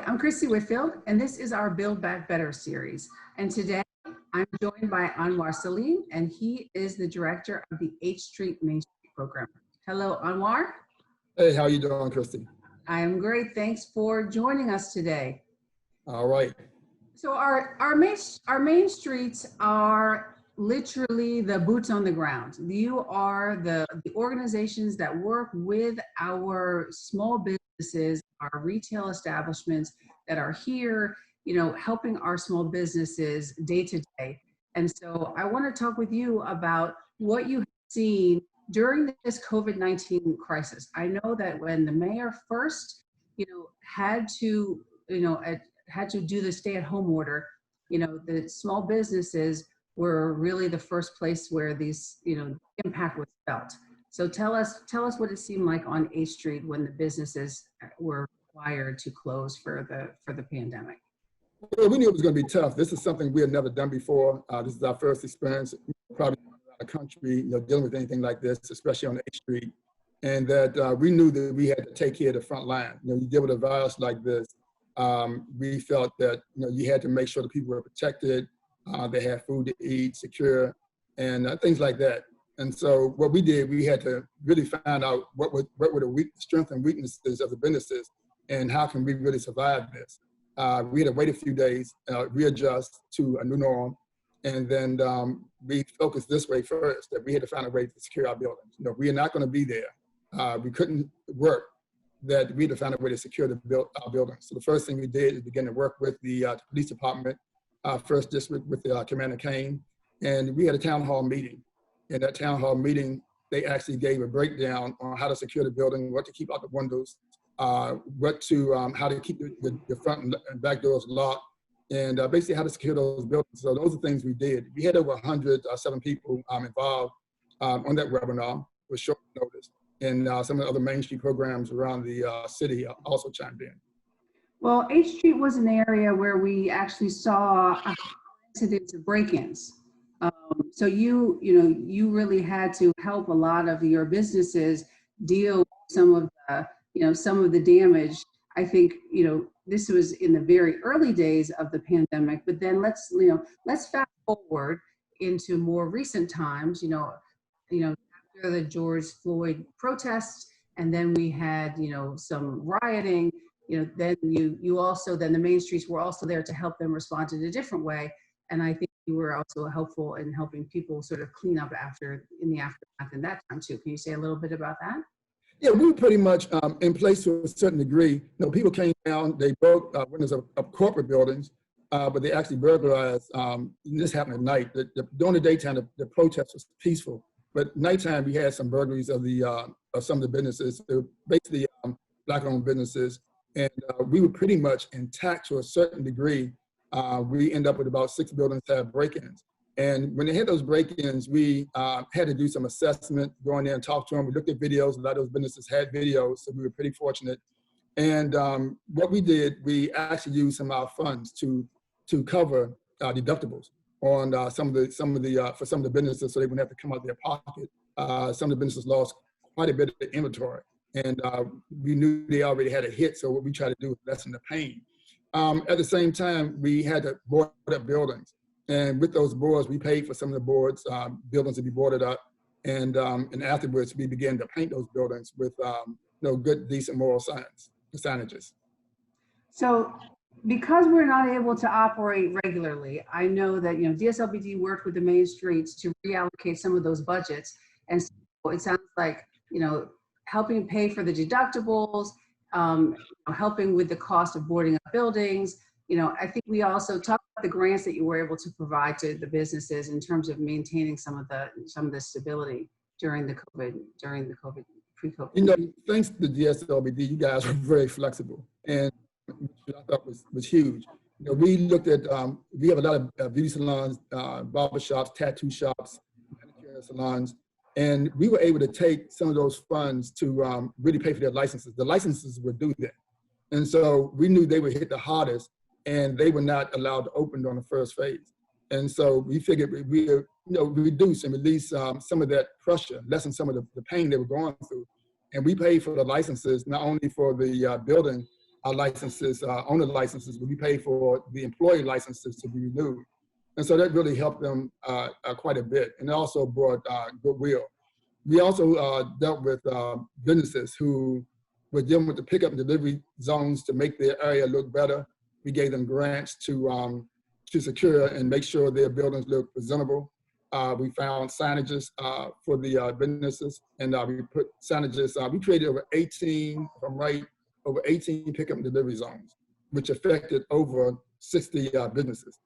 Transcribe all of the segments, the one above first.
I'm Kristi Whitfield, and this is our Build Back Better series. And today I'm joined by Anwar Saleem, and he is the director of the H Street Main Street program. Hello, Anwar. Hey, how you doing, Kristi? I am great. Thanks for joining us today. All right. So our main streets are literally the boots on the ground. You are the organizations that work with our small businesses, our retail establishments that are here, helping our small businesses day to day. And so I want to talk with you about what you have seen during this COVID-19 crisis. I know that when the mayor first, had to do the stay-at-home order, the small businesses were really the first place where these, impact was felt. So tell us what it seemed like on H Street when the businesses were required to close for the pandemic. Well, we knew it was going to be tough. This is something we had never done before. This is our first experience, probably around the country, dealing with anything like this, especially on H Street. And that we knew that we had to take care of the front line. You deal with a virus like this. We felt that you had to make sure that people were protected, they had food to eat, secure, and things like that. And so what we did, we had to really find out what were the strengths and weaknesses of the businesses, and how can we really survive this. We had to wait a few days, readjust to a new norm, and then we focused this way first, that we had to find a way to secure our buildings. We are not going to be there. We couldn't work. That we had to find a way to secure our buildings. So the first thing we did is begin to work with the police department, first district with Commander Kane, and we had a town hall meeting. In that town hall meeting, they actually gave a breakdown on how to secure the building, what to keep out the windows, how to keep the front and back doors locked, and basically how to secure those buildings. So those are things we did. We had over 107 people involved on that webinar with short notice. And some of the other Main Street programs around the city also chimed in. Well, H Street was an area where we actually saw incidents of break-ins. So you really had to help a lot of your businesses deal with some of the damage. I think this was in the very early days of the pandemic. But then let's fast forward into more recent times. After the George Floyd protests, and then we had some rioting. Then then the main streets were also there to help them respond in a different way. And I think you were also helpful in helping people sort of clean up in the aftermath in that time too. Can you say a little bit about that? Yeah, we were pretty much in place to a certain degree. People came down, they broke windows of corporate buildings, but they actually burglarized. This happened at night. During the daytime, the protest was peaceful, but nighttime we had some burglaries of some of the businesses, basically Black-owned businesses, and we were pretty much intact to a certain degree. We end up with about 6 buildings that have break-ins. And when they had those break-ins, we had to do some assessment, go in there and talk to them. We looked at videos. A lot of those businesses had videos, so we were pretty fortunate. And what we did, we actually used some of our funds to cover deductibles on for some of the businesses, so they wouldn't have to come out of their pocket. Some of the businesses lost quite a bit of inventory, and we knew they already had a hit. So what we tried to do was lessen the pain. At the same time, we had to board up buildings. And with those boards, we paid for some of the boards, buildings to be boarded up. And afterwards, we began to paint those buildings with good, decent moral signages. So because we're not able to operate regularly, I know that DSLBD worked with the main streets to reallocate some of those budgets. And so it sounds like, helping pay for the deductibles, helping with the cost of boarding up buildings. I think we also talked about the grants that you were able to provide to the businesses in terms of maintaining some of the stability during the COVID pre-COVID. Thanks to the DSLBD, you guys were very flexible, and which I thought was huge. We looked at we have a lot of beauty salons, barber shops, tattoo shops, manicure salons, and we were able to take some of those funds to really pay for their licenses. The licenses would do that, and so we knew they would hit the hardest, and they were not allowed to open on the first phase. And so we figured we reduce and release some of that pressure, lessen some of the pain they were going through. And we paid for the licenses, not only for the building, our licenses, owner licenses, but we pay for the employee licenses to be renewed. And so that really helped them quite a bit, and it also brought goodwill. We also dealt with businesses who were dealing with the pickup and delivery zones to make their area look better. We gave them grants to secure and make sure their buildings look presentable. We found signages for the businesses, and we put signages. We created over 18, if I'm right, over 18 pickup and delivery zones, which affected over 60 businesses.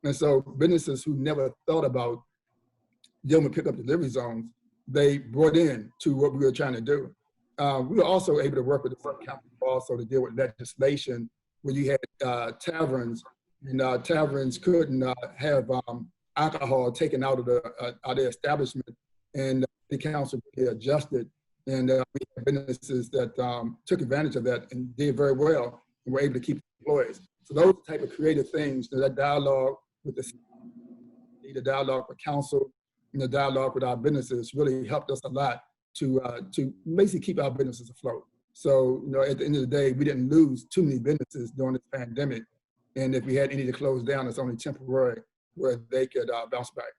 And so businesses who never thought about dealing with pickup delivery zones, they brought in to what we were trying to do. We were also able to work with the Front County also to deal with legislation where you had taverns, and taverns couldn't have alcohol taken out of the establishment, and the council really adjusted, and we had businesses that took advantage of that and did very well, and were able to keep employees. So those type of creative things, that dialogue with the dialogue with council, and the dialogue with our businesses really helped us a lot to basically keep our businesses afloat. So, at the end of the day, we didn't lose too many businesses during this pandemic. And if we had any to close down, it's only temporary where they could bounce back.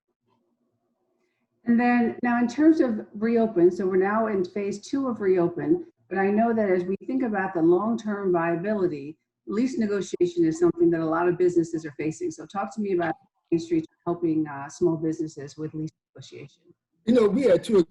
And then now in terms of reopen, so we're now in phase 2 of reopen, but I know that as we think about the long-term viability, lease negotiation is something that a lot of businesses are facing. So talk to me about Main Street helping small businesses with lease negotiation. We had two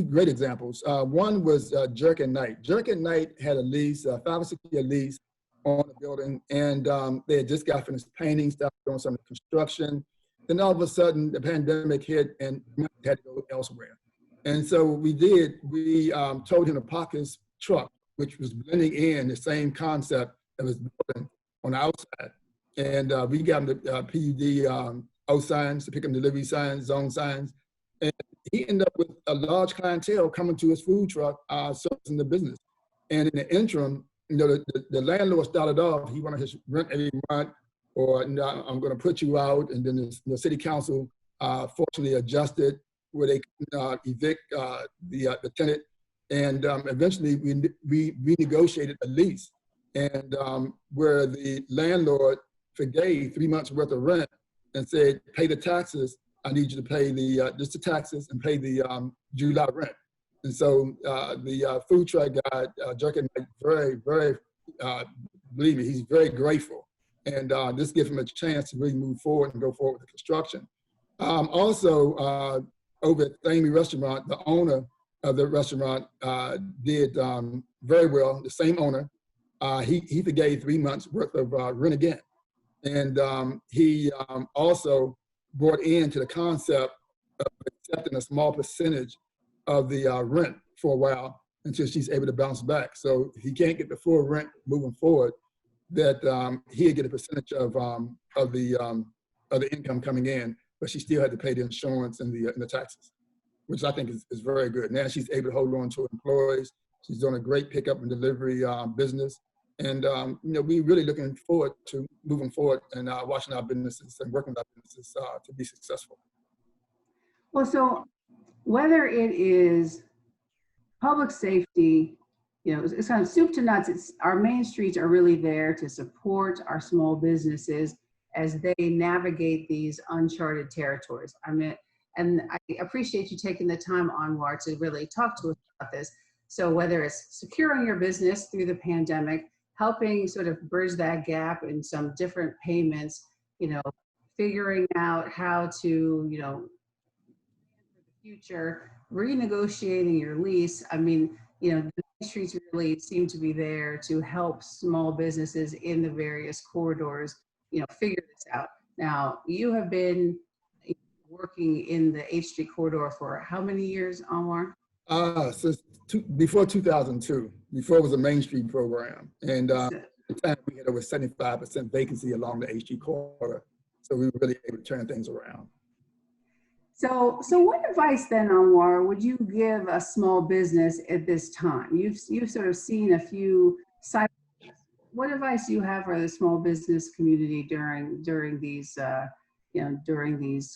great examples. One was Jerk and Knight. Jerk and Knight had a lease, a 5 or 6 year lease on the building, and they had just got finished painting, started doing some construction. Then all of a sudden, the pandemic hit, and we had to go elsewhere. And so what we did, we told him to park his truck, which was blending in the same concept that was building on the outside. And we got him the PUD O signs, the pick up delivery signs, zone signs. And he ended up with a large clientele coming to his food truck, servicing the business. And in the interim, the landlord started off, he wanted his rent every month, or I'm going to put you out. And then the city council fortunately adjusted where they evict the tenant. And eventually we renegotiated a lease, and where the landlord forgave 3 months worth of rent and said, pay the taxes. I need you to pay just the taxes and pay the July rent. And so the food truck guy, Jerk and Knight, very, believe me, he's very grateful. And this gives him a chance to really move forward and go forward with the construction. Also, over at Thamey Restaurant, the owner of the restaurant did very well, the same owner. He forgave 3 months worth of rent again. And he also brought into the concept of accepting a small percentage of the rent for a while until she's able to bounce back. So if he can't get the full rent moving forward, that he'd get a percentage of the income coming in, but she still had to pay the insurance and the taxes, which I think is very good. Now she's able to hold on to her employees. She's doing a great pickup and delivery business. And we're really looking forward to moving forward and watching our businesses and working with our businesses to be successful. Well, so whether it is public safety, it's kind of soup to nuts. Our main streets are really there to support our small businesses as they navigate these uncharted territories. And I appreciate you taking the time, Anwar, to really talk to us about this. So whether it's securing your business through the pandemic, helping sort of bridge that gap in some different payments, figuring out how to, for the future, renegotiating your lease. The main streets really seem to be there to help small businesses in the various corridors, figure this out. Now, you have been working in the H Street corridor for how many years, Anwar? Since before 2002, before it was a Main Street program. And at the time we had over 75% vacancy along the H Street corridor. So we were really able to turn things around. So what advice then, Anwar, would you give a small business at this time? You've sort of seen a few sites. What advice do you have for the small business community during these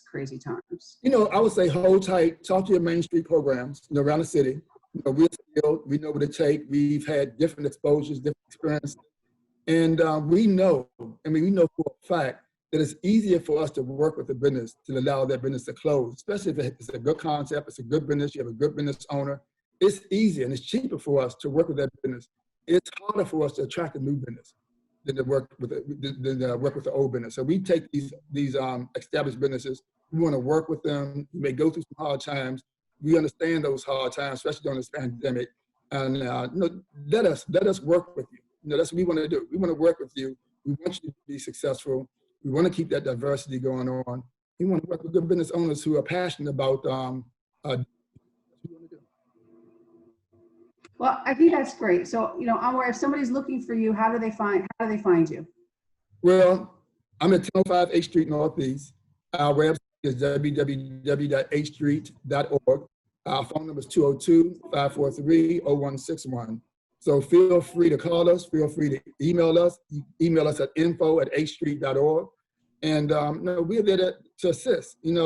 crazy times? I would say hold tight, talk to your Main Street programs around the city. We're skilled, we know what it takes. We've had different exposures, different experiences. And we know, we know for a fact that it's easier for us to work with the business to allow that business to close, especially if it's a good concept, it's a good business, you have a good business owner. It's easier and it's cheaper for us to work with that business. It's harder for us to attract a new business than to work with the old business. So we take these established businesses, we want to work with them. We may go through some hard times. We understand those hard times, especially during this pandemic. And let us work with you. That's what we want to do. We want to work with you. We want you to be successful. We want to keep that diversity going on. We want to work with good business owners who are passionate about what you want to do. Well, I think that's great. So, Anwar, if somebody's looking for you, how do they find you? Well, I'm at 1005 H Street Northeast. Our website is www.hstreet.org. Our phone number is 202-543-0161. So feel free to call us, feel free to email us. Email us at info@hstreet.org. And we're there to assist, and I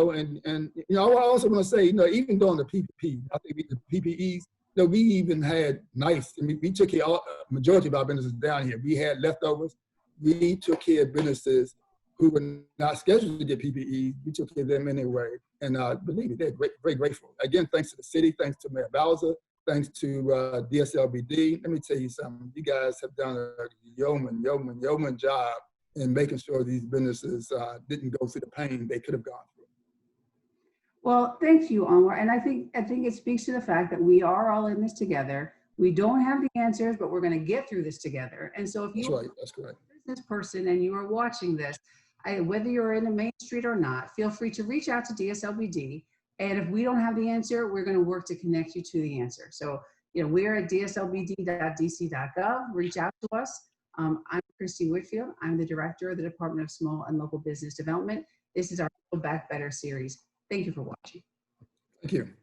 also want to say, even during the PPP, I think the PPEs, we even had we took care of majority of our businesses down here. We had leftovers. We took care of businesses who were not scheduled to get PPEs. We took care of them anyway. And believe me, they're very grateful. Again, thanks to the city, thanks to Mayor Bowser, thanks to DSLBD. Let me tell you something. You guys have done a yeoman job in making sure these businesses didn't go through the pain they could have gone through. Well, thank you, Anwar. And I think it speaks to the fact that we are all in this together. We don't have the answers, but we're going to get through this together. And so if you're a business person and you are watching this, whether you're in the Main Street or not, feel free to reach out to DSLBD. And if we don't have the answer, we're going to work to connect you to the answer. So, we're at dslbd.dc.gov. Reach out to us. I'm Kristi Whitfield. I'm the Director of the Department of Small and Local Business Development. This is our Build Back Better series. Thank you for watching. Thank you.